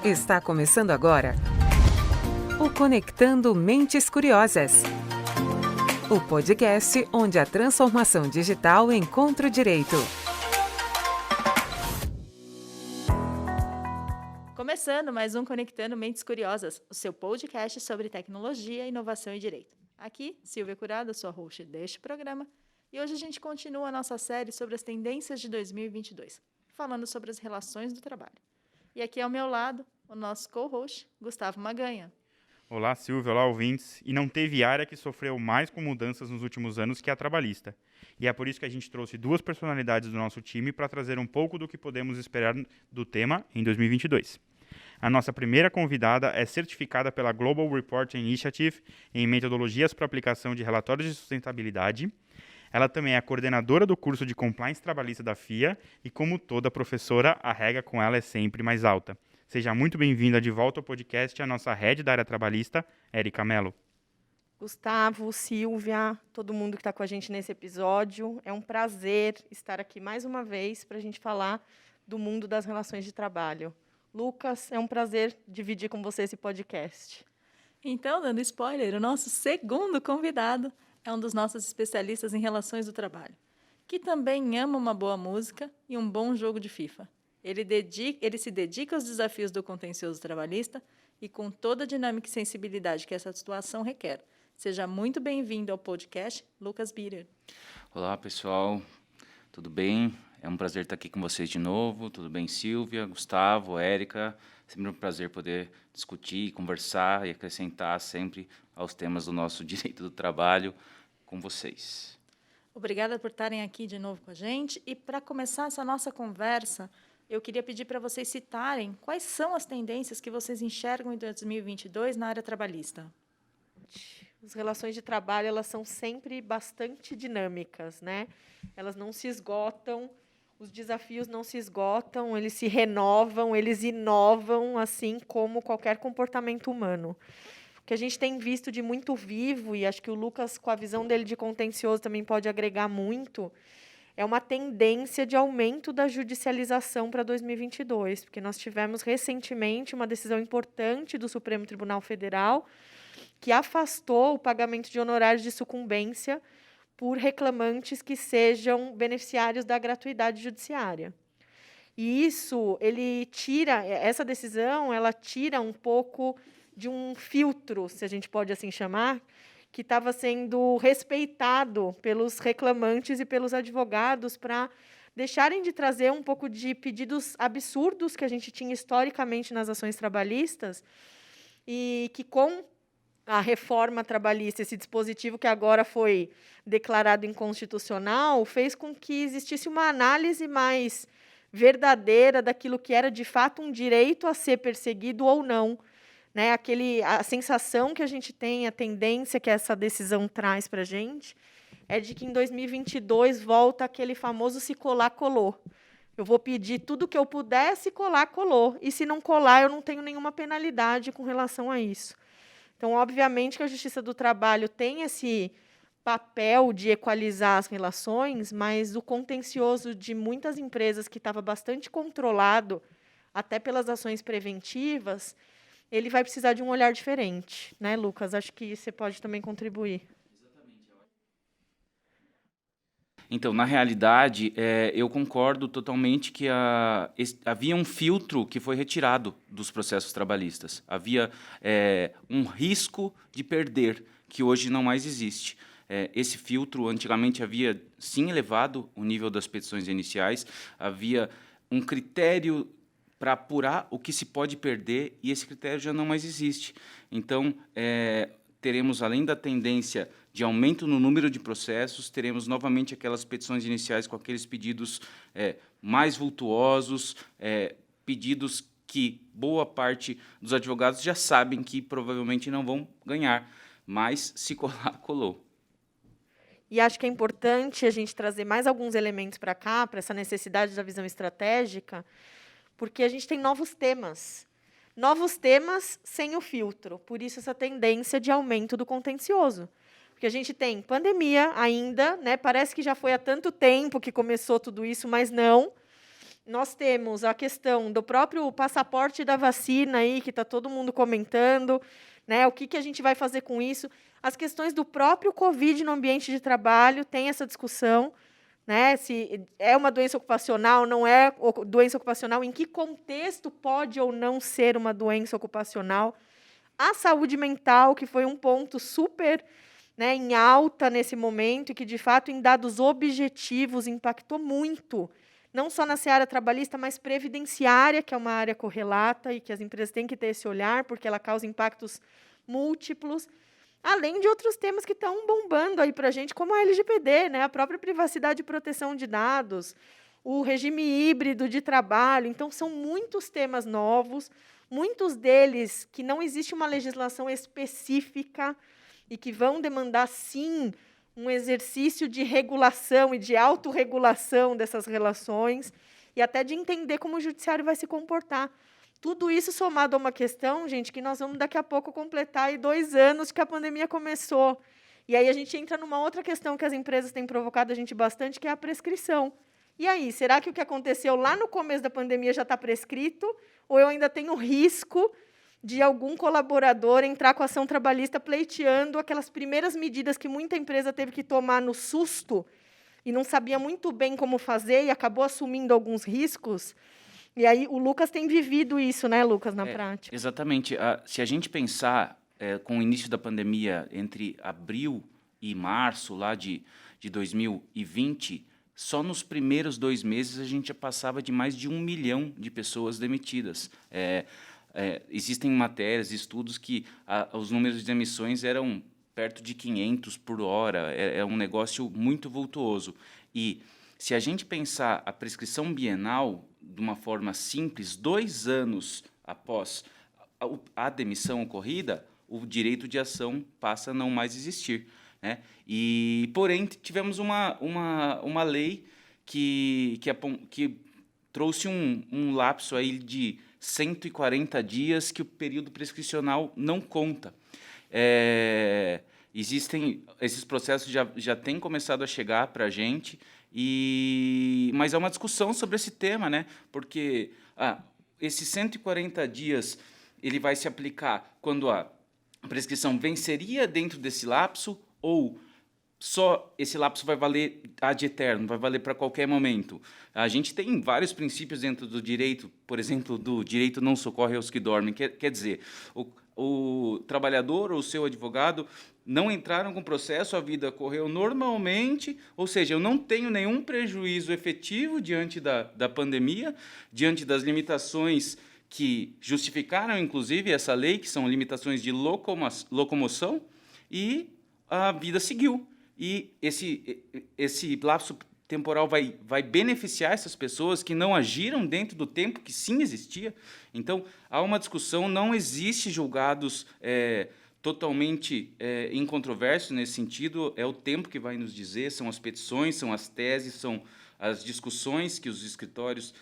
Está começando agora o Conectando Mentes Curiosas. O podcast onde a transformação digital encontra o direito. Começando mais um Conectando Mentes Curiosas, o seu podcast sobre tecnologia, inovação e direito. Aqui, Silvia Curado, sua host deste programa, e hoje a gente continua a nossa série sobre as tendências de 2022, falando sobre as relações do trabalho. E aqui ao meu lado, o nosso co-host, Gustavo Maganha. Olá, Silvia, olá, ouvintes. E não teve área que sofreu mais com mudanças nos últimos anos que a trabalhista. E é por isso que a gente trouxe duas personalidades do nosso time para trazer um pouco do que podemos esperar do tema em 2022. A nossa primeira convidada é certificada pela Global Reporting Initiative em metodologias para aplicação de relatórios de sustentabilidade. Ela também é a coordenadora do curso de Compliance Trabalhista da FIA e, como toda professora, a régua com ela é sempre mais alta. Seja muito bem-vinda de volta ao podcast, a nossa head da área trabalhista, Érica Mello. Gustavo, Silvia, todo mundo que está com a gente nesse episódio. É um prazer estar aqui mais uma vez para a gente falar do mundo das relações de trabalho. Lucas, é um prazer dividir com você esse podcast. Então, dando spoiler, o nosso segundo convidado é um dos nossos especialistas em relações do trabalho, que também ama uma boa música e um bom jogo de FIFA. Ele se dedica aos desafios do contencioso trabalhista e com toda a dinâmica e sensibilidade que essa situação requer. Seja muito bem-vindo ao podcast, Lucas Bitter. Olá, pessoal. Tudo bem? É um prazer estar aqui com vocês de novo. Tudo bem, Silvia, Gustavo, Érica? Sempre um prazer poder discutir, conversar e acrescentar sempre aos temas do nosso direito do trabalho com vocês. Obrigada por estarem aqui de novo com a gente. E para começar essa nossa conversa, eu queria pedir para vocês citarem quais são as tendências que vocês enxergam em 2022 na área trabalhista. As relações de trabalho, elas são sempre bastante dinâmicas, né? Elas não se esgotam, os desafios não se esgotam, eles se renovam, eles inovam, assim como qualquer comportamento humano. O que a gente tem visto de muito vivo, e acho que o Lucas, com a visão dele de contencioso, também pode agregar muito, é uma tendência de aumento da judicialização para 2022, porque nós tivemos recentemente uma decisão importante do Supremo Tribunal Federal que afastou o pagamento de honorários de sucumbência por reclamantes que sejam beneficiários da gratuidade judiciária. E isso, essa decisão, ela tira um pouco de um filtro, se a gente pode assim chamar, que estava sendo respeitado pelos reclamantes e pelos advogados para deixarem de trazer um pouco de pedidos absurdos que a gente tinha historicamente nas ações trabalhistas e que, com a reforma trabalhista, esse dispositivo que agora foi declarado inconstitucional, fez com que existisse uma análise mais verdadeira daquilo que era, de fato, um direito a ser perseguido ou não. Né, a sensação que a gente tem, a tendência que essa decisão traz para a gente, é de que em 2022 volta aquele famoso se colar, colou. Eu vou pedir tudo que eu puder, se colar, colou. E se não colar, eu não tenho nenhuma penalidade com relação a isso. Então, obviamente que a Justiça do Trabalho tem esse papel de equalizar as relações, mas o contencioso de muitas empresas que estava bastante controlado, até pelas ações preventivas, ele vai precisar de um olhar diferente, né, Lucas? Acho que você pode também contribuir. Então, na realidade, eu concordo totalmente que havia um filtro que foi retirado dos processos trabalhistas. Havia um risco de perder, que hoje não mais existe. Esse filtro, antigamente, havia, sim, elevado o nível das petições iniciais, havia um critério para apurar o que se pode perder, e esse critério já não mais existe. Então, teremos, além da tendência de aumento no número de processos, teremos novamente aquelas petições iniciais com aqueles pedidos mais vultuosos, pedidos que boa parte dos advogados já sabem que provavelmente não vão ganhar, mas se colar, colou. E acho que é importante a gente trazer mais alguns elementos para cá, para essa necessidade da visão estratégica, porque a gente tem novos temas sem o filtro, por isso essa tendência de aumento do contencioso. Porque a gente tem pandemia ainda, né? Parece que já foi há tanto tempo que começou tudo isso, mas não. Nós temos a questão do próprio passaporte da vacina aí, que está todo mundo comentando, né? O que a gente vai fazer com isso? As questões do próprio Covid no ambiente de trabalho, tem essa discussão, né? Se é uma doença ocupacional, não é doença ocupacional, em que contexto pode ou não ser uma doença ocupacional. A saúde mental, que foi um ponto super, né, em alta nesse momento e que, de fato, em dados objetivos, impactou muito, não só na seara trabalhista, mas previdenciária, que é uma área correlata e que as empresas têm que ter esse olhar, porque ela causa impactos múltiplos, além de outros temas que estão bombando aí para a gente, como a LGPD, né, a própria privacidade e proteção de dados, o regime híbrido de trabalho. Então, são muitos temas novos, muitos deles que não existe uma legislação específica e que vão demandar, sim, um exercício de regulação e de autorregulação dessas relações e até de entender como o judiciário vai se comportar. Tudo isso somado a uma questão, gente, que nós vamos daqui a pouco completar aí 2 anos que a pandemia começou. E aí a gente entra numa outra questão que as empresas têm provocado a gente bastante, que é a prescrição. E aí, será que o que aconteceu lá no começo da pandemia já está prescrito? Ou eu ainda tenho risco de algum colaborador entrar com ação trabalhista pleiteando aquelas primeiras medidas que muita empresa teve que tomar no susto e não sabia muito bem como fazer e acabou assumindo alguns riscos? E aí o Lucas tem vivido isso, né, Lucas, na prática? Exatamente. Se a gente pensar com o início da pandemia entre abril e março lá de 2020, só nos primeiros 2 meses a gente já passava de mais de 1 milhão de pessoas demitidas. Existem matérias, estudos que os números de demissões eram perto de 500 por hora, é um negócio muito vultuoso. E se a gente pensar a prescrição bienal de uma forma simples, 2 anos após a demissão ocorrida, o direito de ação passa a não mais existir, né? E, porém, tivemos uma lei que trouxe um lapso aí de 140 dias que o período prescricional não conta. Existem esses processos já têm começado a chegar para a gente, mas há uma discussão sobre esse tema, né? Porque esses 140 dias ele vai se aplicar quando a prescrição venceria dentro desse lapso, ou só esse lapso vai valer ad eterno, vai valer para qualquer momento. A gente tem vários princípios dentro do direito, por exemplo, do direito não socorre aos que dormem. Quer dizer, o trabalhador ou o seu advogado não entraram com o processo, a vida correu normalmente, ou seja, eu não tenho nenhum prejuízo efetivo diante da pandemia, diante das limitações que justificaram, inclusive, essa lei, que são limitações de locomoção, e a vida seguiu. E esse lapso temporal vai beneficiar essas pessoas que não agiram dentro do tempo que sim existia. Então, há uma discussão, não existe julgados totalmente incontroversos nesse sentido, é o tempo que vai nos dizer, são as petições, são as teses, são as discussões que os escritórios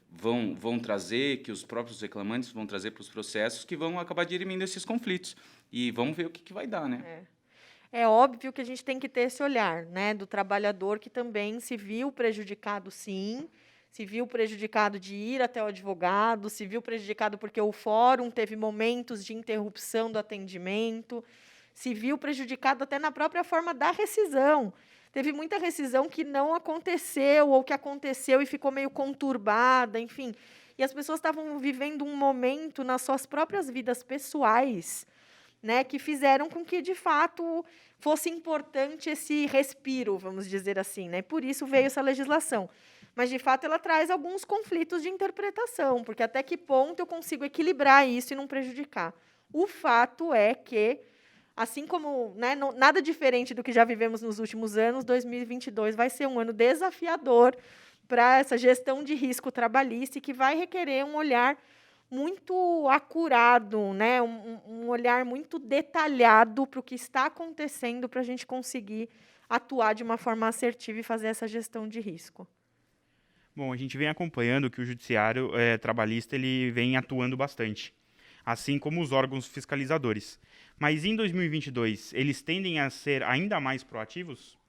vão trazer, que os próprios reclamantes vão trazer para os processos, que vão acabar dirimindo esses conflitos. E vamos ver o que vai dar, né? É óbvio que a gente tem que ter esse olhar, né, do trabalhador que também se viu prejudicado, sim, se viu prejudicado de ir até o advogado, se viu prejudicado porque o fórum teve momentos de interrupção do atendimento, se viu prejudicado até na própria forma da rescisão. Teve muita rescisão que não aconteceu, ou que aconteceu e ficou meio conturbada, enfim. E as pessoas estavam vivendo um momento nas suas próprias vidas pessoais, né, que fizeram com que, de fato, fosse importante esse respiro, vamos dizer assim, né? Por isso veio essa legislação. Mas, de fato, ela traz alguns conflitos de interpretação, porque até que ponto eu consigo equilibrar isso e não prejudicar. O fato é que, assim como, né, nada diferente do que já vivemos nos últimos anos, 2022 vai ser um ano desafiador para essa gestão de risco trabalhista e que vai requerer um olhar muito acurado, né? Um olhar muito detalhado para o que está acontecendo para a gente conseguir atuar de uma forma assertiva e fazer essa gestão de risco. Bom, a gente vem acompanhando que o judiciário trabalhista ele vem atuando bastante, assim como os órgãos fiscalizadores. Mas em 2022, eles tendem a ser ainda mais proativos?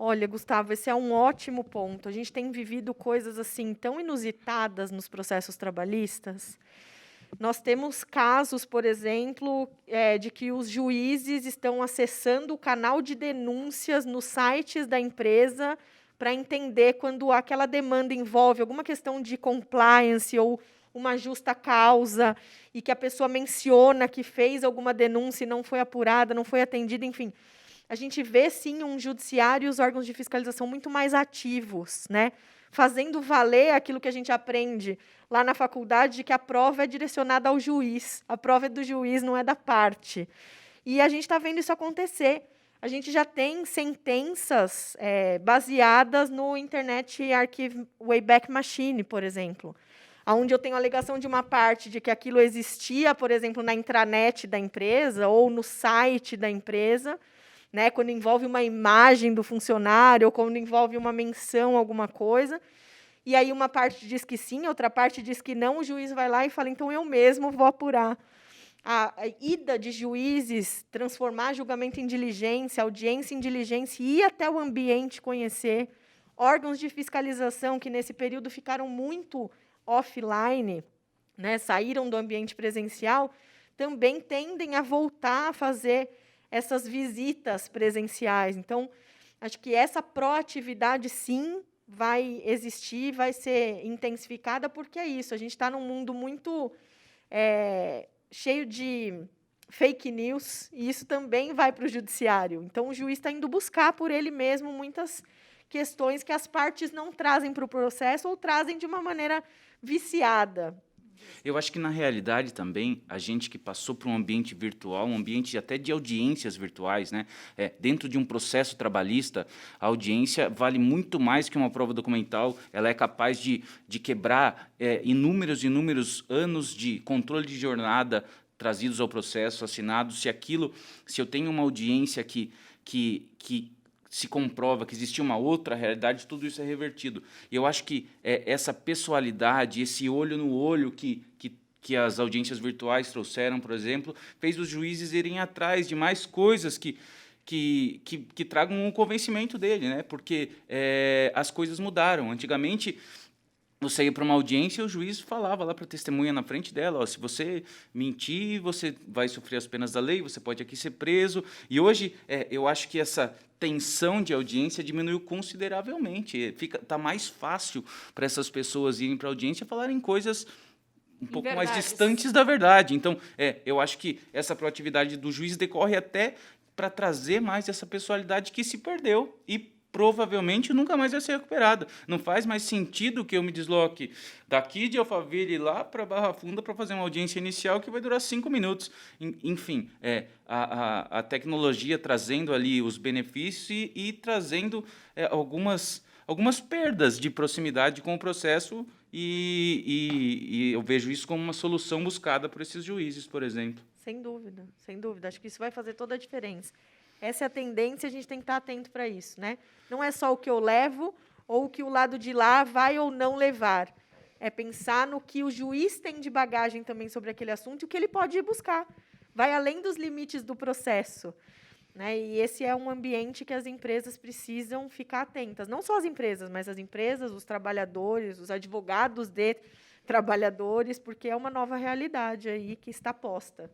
Olha, Gustavo, esse é um ótimo ponto. A gente tem vivido coisas assim tão inusitadas nos processos trabalhistas. Nós temos casos, por exemplo, de que os juízes estão acessando o canal de denúncias nos sites da empresa para entender quando aquela demanda envolve alguma questão de compliance ou uma justa causa, e que a pessoa menciona que fez alguma denúncia e não foi apurada, não foi atendida, enfim. A gente vê, sim, um judiciário e os órgãos de fiscalização muito mais ativos, né? Fazendo valer aquilo que a gente aprende lá na faculdade, de que a prova é direcionada ao juiz, a prova é do juiz, não é da parte. E a gente está vendo isso acontecer. A gente já tem sentenças baseadas no Internet Archive Wayback Machine, por exemplo, onde eu tenho a alegação de uma parte de que aquilo existia, por exemplo, na intranet da empresa ou no site da empresa, né, quando envolve uma imagem do funcionário ou quando envolve uma menção a alguma coisa, e aí uma parte diz que sim, outra parte diz que não, o juiz vai lá e fala, então eu mesmo vou apurar. A ida de juízes, transformar julgamento em diligência, audiência em diligência, e ir até o ambiente conhecer, órgãos de fiscalização que nesse período ficaram muito offline, né, saíram do ambiente presencial, também tendem a voltar a fazer essas visitas presenciais. Então, acho que essa proatividade, sim, vai existir, vai ser intensificada, porque é isso, a gente está num mundo muito cheio de fake news, e isso também vai para o judiciário. Então, o juiz está indo buscar por ele mesmo muitas questões que as partes não trazem para o processo ou trazem de uma maneira viciada. Eu acho que, na realidade, também, a gente que passou por um ambiente virtual, um ambiente até de audiências virtuais, né? Dentro de um processo trabalhista, a audiência vale muito mais que uma prova documental. Ela é capaz de quebrar inúmeros anos de controle de jornada trazidos ao processo, assinados. Se eu tenho uma audiência que se comprova que existia uma outra realidade, tudo isso é revertido. E eu acho que essa pessoalidade, esse olho no olho que as audiências virtuais trouxeram, por exemplo, fez os juízes irem atrás de mais coisas que tragam um convencimento dele, né? Porque as coisas mudaram. Antigamente, você ia para uma audiência e o juiz falava lá para a testemunha na frente dela, se você mentir, você vai sofrer as penas da lei, você pode aqui ser preso. E hoje, eu acho que essa tensão de audiência diminuiu consideravelmente. Está mais fácil para essas pessoas irem para a audiência e falarem coisas um pouco mais distantes da verdade. Então, eu acho que essa proatividade do juiz decorre até para trazer mais essa pessoalidade que se perdeu e provavelmente nunca mais vai ser recuperada. Não faz mais sentido que eu me desloque daqui de Alphaville lá para Barra Funda para fazer uma audiência inicial que vai durar 5 minutos. Enfim, a tecnologia trazendo ali os benefícios e trazendo algumas perdas de proximidade com o processo, e eu vejo isso como uma solução buscada por esses juízes, por exemplo. Sem dúvida, sem dúvida. Acho que isso vai fazer toda a diferença. Essa é a tendência, a gente tem que estar atento para isso, né? Não é só o que eu levo ou o que o lado de lá vai ou não levar. É pensar no que o juiz tem de bagagem também sobre aquele assunto e o que ele pode ir buscar. Vai além dos limites do processo, né? E esse é um ambiente que as empresas precisam ficar atentas. Não só as empresas, mas as empresas, os trabalhadores, os advogados de trabalhadores, porque é uma nova realidade aí que está posta.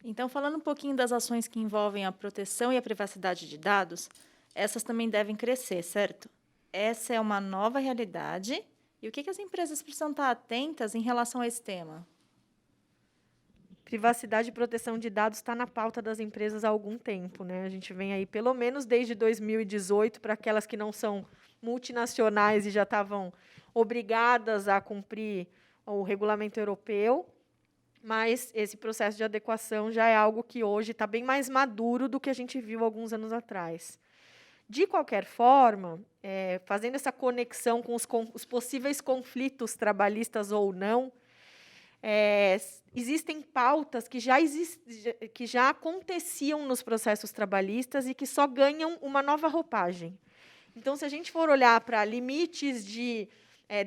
Então, falando um pouquinho das ações que envolvem a proteção e a privacidade de dados, essas também devem crescer, certo? Essa é uma nova realidade. E o que as empresas precisam estar atentas em relação a esse tema? Privacidade e proteção de dados está na pauta das empresas há algum tempo, né? A gente vem aí, pelo menos desde 2018, para aquelas que não são multinacionais e já estavam obrigadas a cumprir o regulamento europeu, mas esse processo de adequação já é algo que hoje está bem mais maduro do que a gente viu alguns anos atrás. De qualquer forma, fazendo essa conexão com os possíveis conflitos trabalhistas ou não, existem pautas que já aconteciam nos processos trabalhistas e que só ganham uma nova roupagem. Então, se a gente for olhar para limites de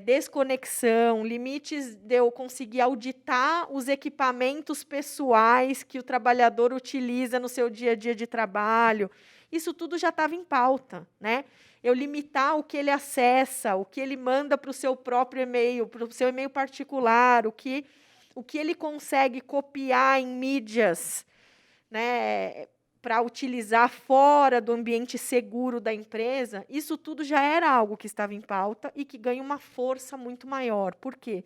desconexão, limites de eu conseguir auditar os equipamentos pessoais que o trabalhador utiliza no seu dia a dia de trabalho, Isso tudo já estava em pauta, né? Eu limitar o que ele acessa, o que ele manda para o seu próprio e-mail, para o seu e-mail particular, o que ele consegue copiar em mídias, né, para utilizar fora do ambiente seguro da empresa, isso tudo já era algo que estava em pauta e que ganha uma força muito maior. Por quê?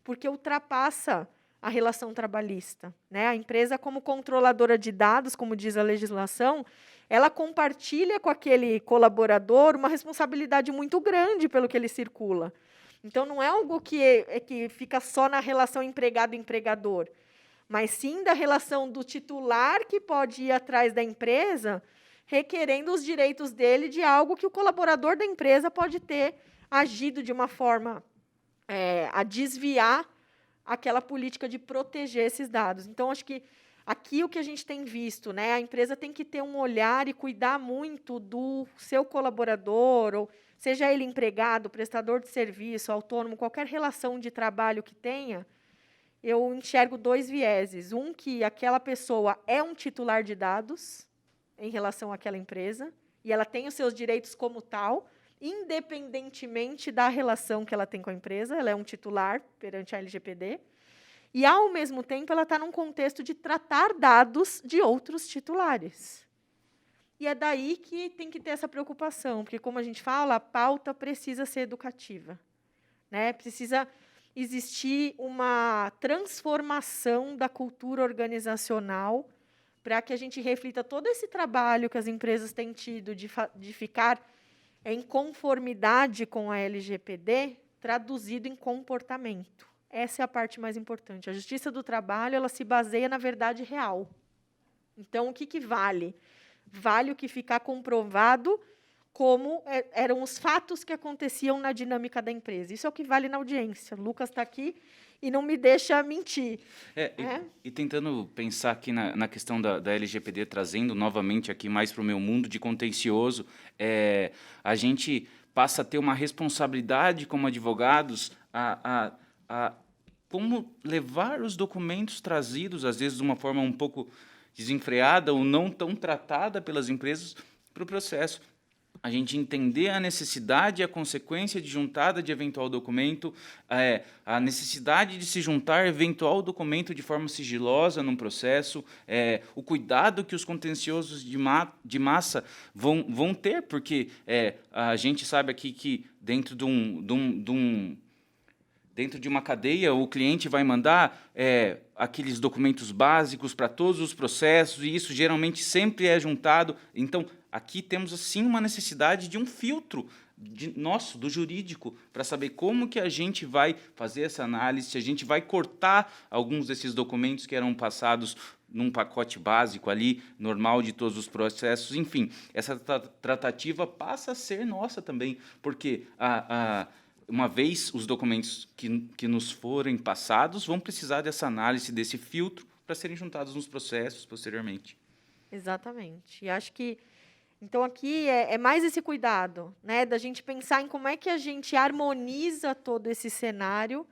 Porque ultrapassa a relação trabalhista, né? A empresa, como controladora de dados, como diz a legislação, ela compartilha com aquele colaborador uma responsabilidade muito grande pelo que ele circula. Então, não é algo que fica só na relação empregado-empregador, mas sim da relação do titular que pode ir atrás da empresa, requerendo os direitos dele de algo que o colaborador da empresa pode ter agido de uma forma a desviar aquela política de proteger esses dados. Então, acho que aqui o que a gente tem visto, né, a empresa tem que ter um olhar e cuidar muito do seu colaborador, ou seja ele empregado, prestador de serviço, autônomo, qualquer relação de trabalho que tenha. Eu enxergo 2 vieses. Um, que aquela pessoa é um titular de dados em relação àquela empresa, e ela tem os seus direitos como tal, independentemente da relação que ela tem com a empresa, ela é um titular perante a LGPD, e, ao mesmo tempo, ela está num contexto de tratar dados de outros titulares. E é daí que tem que ter essa preocupação, porque, como a gente fala, a pauta precisa ser educativa, né? Precisa existir uma transformação da cultura organizacional para que a gente reflita todo esse trabalho que as empresas têm tido de ficar em conformidade com a LGPD, traduzido em comportamento. Essa é a parte mais importante. A justiça do trabalho, ela se baseia na verdade real. Então, o que vale? Vale o que ficar comprovado como eram os fatos que aconteciam na dinâmica da empresa. Isso é o que vale na audiência. O Lucas está aqui e não me deixa mentir. E tentando pensar aqui na questão da LGPD, trazendo novamente aqui mais para o meu mundo de contencioso, a gente passa a ter uma responsabilidade como advogados a como levar os documentos trazidos, às vezes de uma forma um pouco desenfreada ou não tão tratada pelas empresas, para o processo. A gente entender a necessidade e a consequência de juntada de eventual documento, a necessidade de se juntar eventual documento de forma sigilosa num processo, o cuidado que os contenciosos de massa vão ter, porque a gente sabe aqui que dentro de uma cadeia, o cliente vai mandar aqueles documentos básicos para todos os processos, e isso geralmente sempre é juntado. Então, aqui temos, assim, uma necessidade de um filtro do jurídico, para saber como que a gente vai fazer essa análise, se a gente vai cortar alguns desses documentos que eram passados num pacote básico ali, normal de todos os processos. Enfim, essa tratativa passa a ser nossa também, porque uma vez os documentos que nos forem passados vão precisar dessa análise, desse filtro, para serem juntados nos processos posteriormente. Exatamente. E acho que, então, aqui é mais esse cuidado, né, da gente pensar em como é que a gente harmoniza todo esse cenário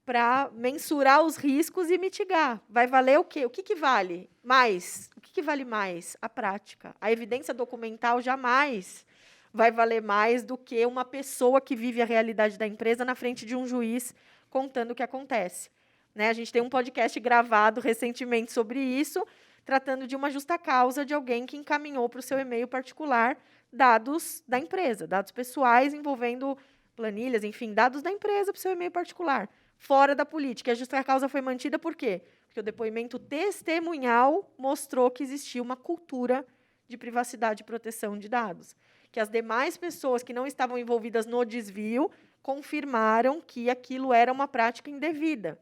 para mensurar os riscos e mitigar. Vai valer o quê? O que vale mais? O que vale mais? A prática. A evidência documental jamais vai valer mais do que uma pessoa que vive a realidade da empresa na frente de um juiz contando o que acontece. Né? A gente tem um podcast gravado recentemente sobre isso, tratando de uma justa causa de alguém que encaminhou para o seu e-mail particular dados da empresa, dados pessoais envolvendo planilhas, enfim, dados da empresa para o seu e-mail particular, fora da política. A justa causa foi mantida por quê? Porque o depoimento testemunhal mostrou que existia uma cultura de privacidade e proteção de dados, que as demais pessoas que não estavam envolvidas no desvio confirmaram que aquilo era uma prática indevida.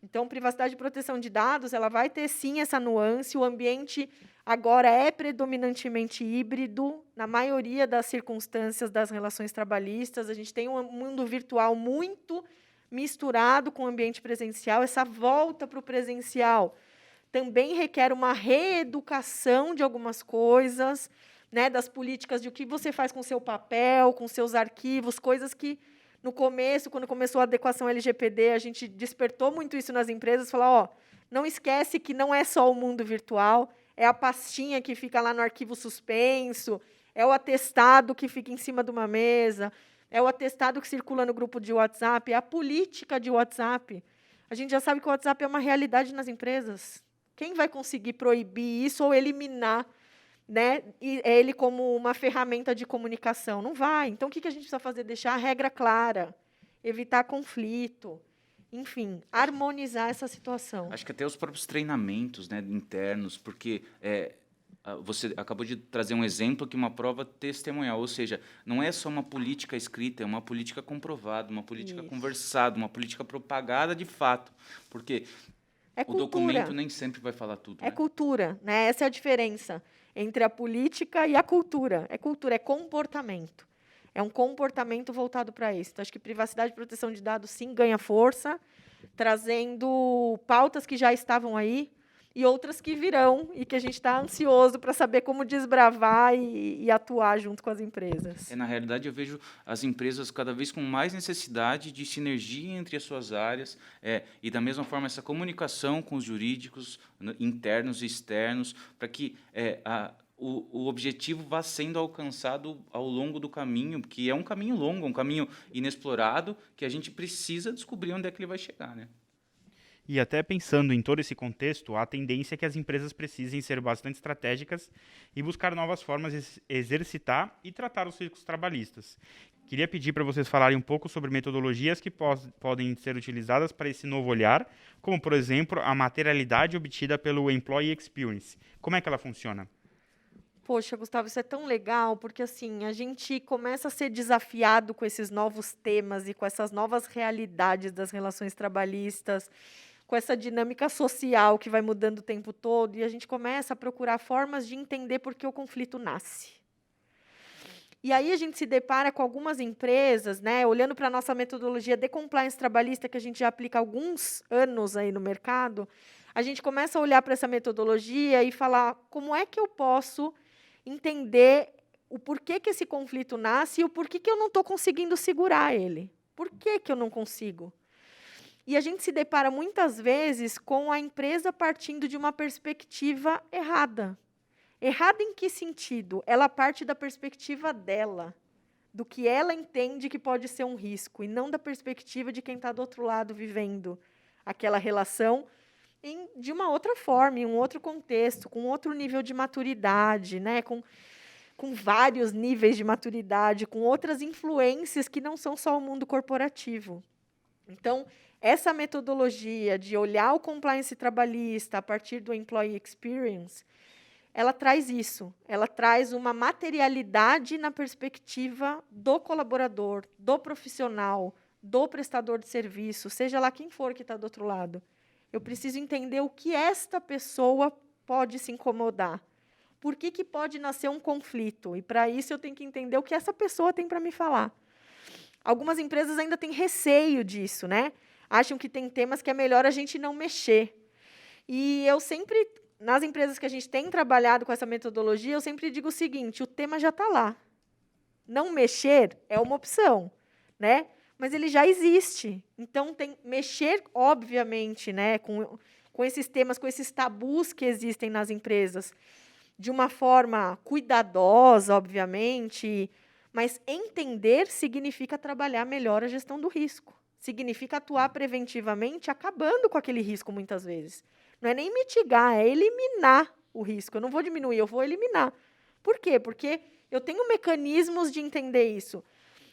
Então, privacidade e proteção de dados, ela vai ter, sim, essa nuance. O ambiente agora é predominantemente híbrido, na maioria das circunstâncias das relações trabalhistas. A gente tem um mundo virtual muito misturado com o ambiente presencial. Essa volta para o presencial também requer uma reeducação de algumas coisas, né, das políticas de o que você faz com o seu papel, com seus arquivos, coisas que, no começo, quando começou a adequação LGPD, a gente despertou muito isso nas empresas, falar, não esquece que não é só o mundo virtual, é a pastinha que fica lá no arquivo suspenso, é o atestado que fica em cima de uma mesa, é o atestado que circula no grupo de WhatsApp, é a política de WhatsApp. A gente já sabe que o WhatsApp é uma realidade nas empresas. Quem vai conseguir proibir isso ou eliminar, né, ele como uma ferramenta de comunicação? Não vai. Então, o que a gente precisa fazer? Deixar a regra clara, evitar conflito, enfim, harmonizar essa situação. Acho que até os próprios treinamentos, né, internos, porque você acabou de trazer um exemplo aqui, uma prova testemunhal, ou seja, não é só uma política escrita, é uma política comprovada, uma política conversada, uma política propagada de fato, porque o documento nem sempre vai falar tudo. É cultura, né? Essa é a diferença entre a política e a cultura. É cultura, é comportamento. É um comportamento voltado para isso. Então, acho que privacidade e proteção de dados, sim, ganha força, trazendo pautas que já estavam aí e outras que virão e que a gente está ansioso para saber como desbravar e atuar junto com as empresas. Na realidade, eu vejo as empresas cada vez com mais necessidade de sinergia entre as suas áreas e, da mesma forma, essa comunicação com os jurídicos internos e externos para que o objetivo vá sendo alcançado ao longo do caminho, que é um caminho longo, um caminho inexplorado, que a gente precisa descobrir onde é que ele vai chegar, né? E até pensando em todo esse contexto, a tendência é que as empresas precisem ser bastante estratégicas e buscar novas formas de exercitar e tratar os riscos trabalhistas. Queria pedir para vocês falarem um pouco sobre metodologias que podem ser utilizadas para esse novo olhar, como, por exemplo, a materialidade obtida pelo Employee Experience. Como é que ela funciona? Poxa, Gustavo, isso é tão legal, porque assim, a gente começa a ser desafiado com esses novos temas e com essas novas realidades das relações trabalhistas, com essa dinâmica social que vai mudando o tempo todo, e a gente começa a procurar formas de entender por que o conflito nasce. E aí a gente se depara com algumas empresas, né, olhando para a nossa metodologia de compliance trabalhista, que a gente já aplica há alguns anos aí no mercado, a gente começa a olhar para essa metodologia e falar como é que eu posso entender o porquê que esse conflito nasce e o porquê que eu não estou conseguindo segurar ele. Por que eu não consigo? E a gente se depara muitas vezes com a empresa partindo de uma perspectiva errada. Errada em que sentido? Ela parte da perspectiva dela, do que ela entende que pode ser um risco, e não da perspectiva de quem está do outro lado vivendo aquela relação de uma outra forma, em um outro contexto, com outro nível de maturidade, né? com vários níveis de maturidade, com outras influências que não são só o mundo corporativo. Então, essa metodologia de olhar o compliance trabalhista a partir do Employee Experience, ela traz isso, ela traz uma materialidade na perspectiva do colaborador, do profissional, do prestador de serviço, seja lá quem for que está do outro lado. Eu preciso entender o que esta pessoa pode se incomodar. Por que pode nascer um conflito? E, para isso, eu tenho que entender o que essa pessoa tem para me falar. Algumas empresas ainda têm receio disso, né? Acham que tem temas que é melhor a gente não mexer. E eu sempre, nas empresas que a gente tem trabalhado com essa metodologia, eu sempre digo o seguinte, o tema já está lá. Não mexer é uma opção, né? Mas ele já existe. Então, mexer, obviamente, né, com esses temas, com esses tabus que existem nas empresas, de uma forma cuidadosa, obviamente, mas entender significa trabalhar melhor a gestão do risco. Significa atuar preventivamente, acabando com aquele risco, muitas vezes. Não é nem mitigar, é eliminar o risco. Eu não vou diminuir, eu vou eliminar. Por quê? Porque eu tenho mecanismos de entender isso.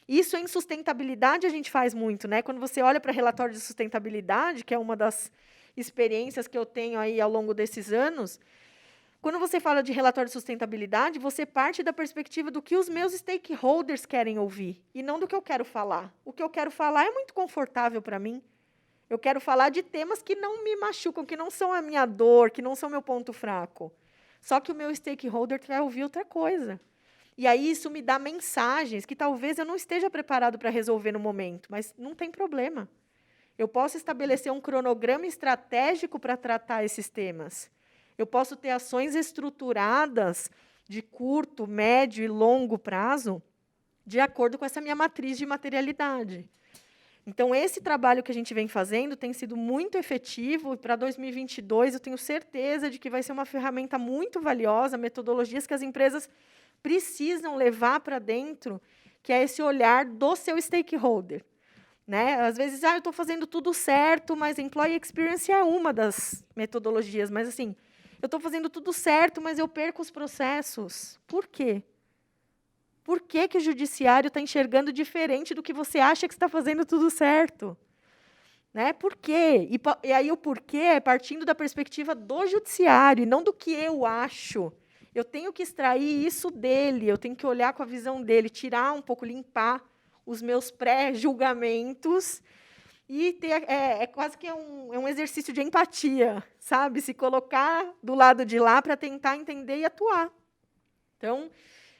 Isso em sustentabilidade a gente faz muito, né? Quando você olha para relatório de sustentabilidade, que é uma das experiências que eu tenho aí ao longo desses anos, quando você fala de relatório de sustentabilidade, você parte da perspectiva do que os meus stakeholders querem ouvir, e não do que eu quero falar. O que eu quero falar é muito confortável para mim. Eu quero falar de temas que não me machucam, que não são a minha dor, que não são meu ponto fraco. Só que o meu stakeholder quer ouvir outra coisa. E aí isso me dá mensagens que talvez eu não esteja preparado para resolver no momento, mas não tem problema. Eu posso estabelecer um cronograma estratégico para tratar esses temas. Eu posso ter ações estruturadas de curto, médio e longo prazo de acordo com essa minha matriz de materialidade. Então, esse trabalho que a gente vem fazendo tem sido muito efetivo, e para 2022 eu tenho certeza de que vai ser uma ferramenta muito valiosa, metodologias que as empresas precisam levar para dentro, que é esse olhar do seu stakeholder. Né? Às vezes, eu estou fazendo tudo certo, mas Employee Experience é uma das metodologias, mas assim, eu estou fazendo tudo certo, mas eu perco os processos. Por quê? Por que que o judiciário está enxergando diferente do que você acha que está fazendo tudo certo? Né? Por quê? E aí o porquê é partindo da perspectiva do judiciário, e não do que eu acho. Eu tenho que extrair isso dele, eu tenho que olhar com a visão dele, tirar um pouco, limpar os meus pré-julgamentos e ter, quase que um exercício de empatia, sabe? Se colocar do lado de lá para tentar entender e atuar. Então,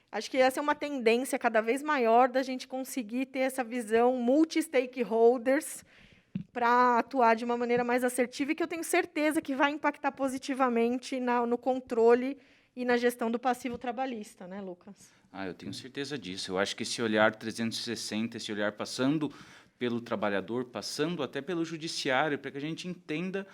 acho que essa é uma tendência cada vez maior da gente conseguir ter essa visão multi-stakeholders para atuar de uma maneira mais assertiva e que eu tenho certeza que vai impactar positivamente no controle e na gestão do passivo trabalhista, né, Lucas? Eu tenho certeza disso. Eu acho que esse olhar 360, esse olhar passando pelo trabalhador, passando até pelo judiciário, para que a gente entenda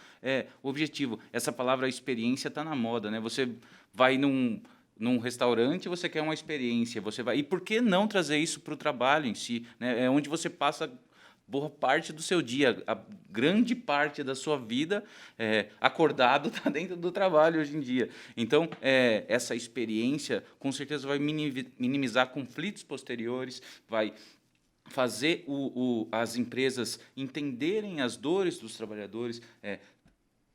o objetivo. Essa palavra experiência está na moda, né? Você vai num restaurante, você quer uma experiência, você vai. E por que não trazer isso para o trabalho em si? Né? É onde você passa boa parte do seu dia, a grande parte da sua vida acordado está dentro do trabalho hoje em dia. Então, essa experiência, com certeza, vai minimizar conflitos posteriores, vai fazer as empresas entenderem as dores dos trabalhadores,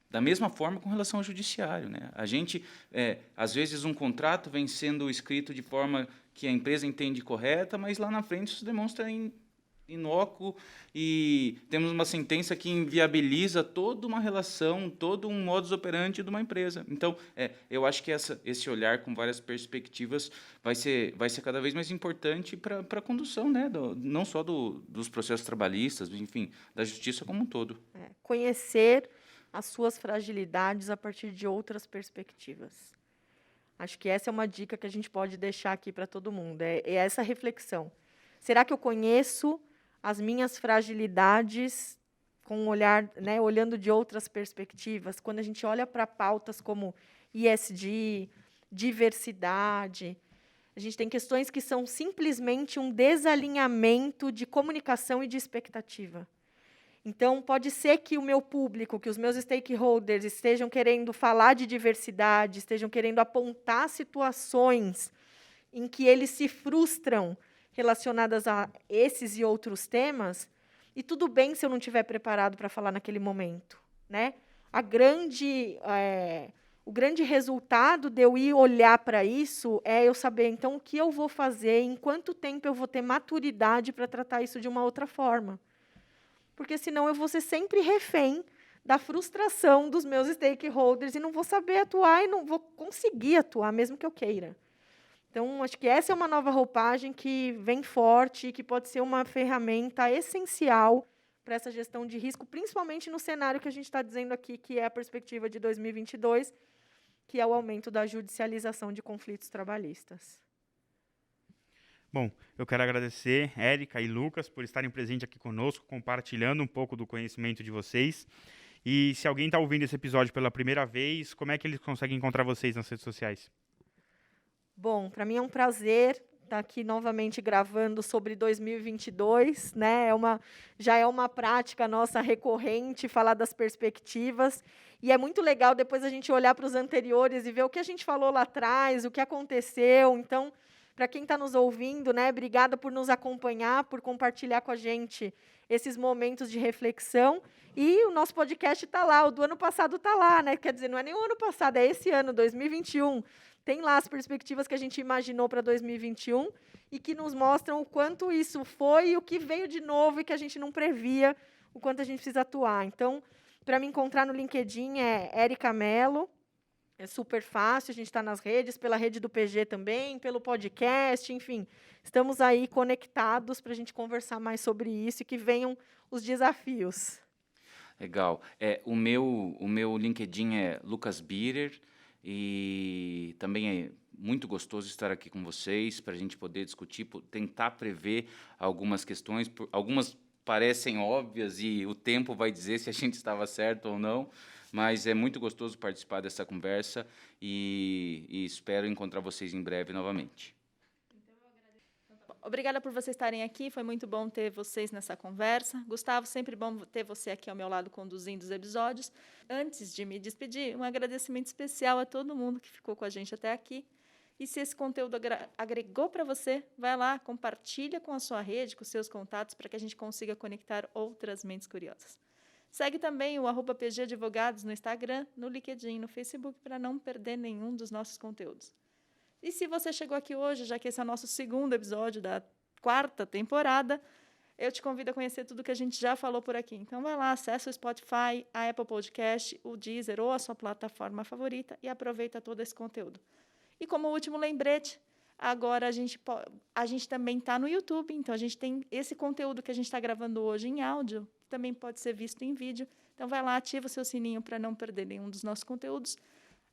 da mesma forma com relação ao judiciário. Né? A gente, às vezes, um contrato vem sendo escrito de forma que a empresa entende correta, mas lá na frente isso demonstra inócuo e temos uma sentença que inviabiliza toda uma relação, todo um modus operandi de uma empresa. Então, eu acho que esse olhar com várias perspectivas vai ser cada vez mais importante para a condução, né, não só dos processos trabalhistas, enfim, da justiça como um todo. Conhecer as suas fragilidades a partir de outras perspectivas. Acho que essa é uma dica que a gente pode deixar aqui para todo mundo, é essa reflexão. Será que eu conheço as minhas fragilidades com um olhar, né, olhando de outras perspectivas? Quando a gente olha para pautas como ESG, diversidade, a gente tem questões que são simplesmente um desalinhamento de comunicação e de expectativa. Então, pode ser que o meu público, que os meus stakeholders estejam querendo falar de diversidade, estejam querendo apontar situações em que eles se frustram relacionadas a esses e outros temas, e tudo bem se eu não estiver preparado para falar naquele momento. Né? O grande resultado de eu ir olhar para isso é eu saber, então, o que eu vou fazer, em quanto tempo eu vou ter maturidade para tratar isso de uma outra forma. Porque, senão, eu vou ser sempre refém da frustração dos meus stakeholders e não vou saber atuar e não vou conseguir atuar, mesmo que eu queira. Então, acho que essa é uma nova roupagem que vem forte e que pode ser uma ferramenta essencial para essa gestão de risco, principalmente no cenário que a gente está dizendo aqui, que é a perspectiva de 2022, que é o aumento da judicialização de conflitos trabalhistas. Bom, eu quero agradecer Érica e Lucas por estarem presentes aqui conosco, compartilhando um pouco do conhecimento de vocês. E se alguém está ouvindo esse episódio pela primeira vez, como é que eles conseguem encontrar vocês nas redes sociais? Bom, para mim é um prazer estar aqui novamente gravando sobre 2022, né? Já é uma prática nossa recorrente falar das perspectivas, e é muito legal depois a gente olhar para os anteriores e ver o que a gente falou lá atrás, o que aconteceu. Então, para quem está nos ouvindo, né, obrigada por nos acompanhar, por compartilhar com a gente esses momentos de reflexão. E o nosso podcast está lá, o do ano passado está lá, né? Quer dizer, não é nem o ano passado, é esse ano, 2021. Tem lá as perspectivas que a gente imaginou para 2021 e que nos mostram o quanto isso foi e o que veio de novo e que a gente não previa, o quanto a gente precisa atuar. Então, para me encontrar no LinkedIn é Érica Mello. É super fácil, a gente está nas redes, pela rede do PG também, pelo podcast, enfim. Estamos aí conectados para a gente conversar mais sobre isso e que venham os desafios. Legal. O meu LinkedIn é Lucas Bierer, e também é muito gostoso estar aqui com vocês para a gente poder discutir, tentar prever algumas questões, algumas parecem óbvias e o tempo vai dizer se a gente estava certo ou não, mas é muito gostoso participar dessa conversa e espero encontrar vocês em breve novamente. Obrigada por vocês estarem aqui, foi muito bom ter vocês nessa conversa. Gustavo, sempre bom ter você aqui ao meu lado conduzindo os episódios. Antes de me despedir, um agradecimento especial a todo mundo que ficou com a gente até aqui. E se esse conteúdo agregou para você, vai lá, compartilha com a sua rede, com seus contatos, para que a gente consiga conectar outras mentes curiosas. Segue também o @PG Advogados no Instagram, no LinkedIn, no Facebook, para não perder nenhum dos nossos conteúdos. E se você chegou aqui hoje, já que esse é o nosso segundo episódio da 4ª temporada, eu te convido a conhecer tudo que a gente já falou por aqui. Então, vai lá, acessa o Spotify, a Apple Podcast, o Deezer ou a sua plataforma favorita e aproveita todo esse conteúdo. E como último lembrete, agora a gente também está no YouTube, então a gente tem esse conteúdo que a gente está gravando hoje em áudio, que também pode ser visto em vídeo. Então, vai lá, ativa o seu sininho para não perder nenhum dos nossos conteúdos.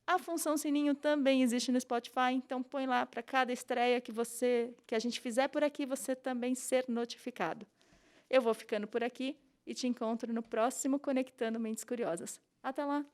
A função sininho também existe no Spotify, então põe lá para cada estreia que a gente fizer por aqui, você também ser notificado. Eu vou ficando por aqui e te encontro no próximo Conectando Mentes Curiosas. Até lá!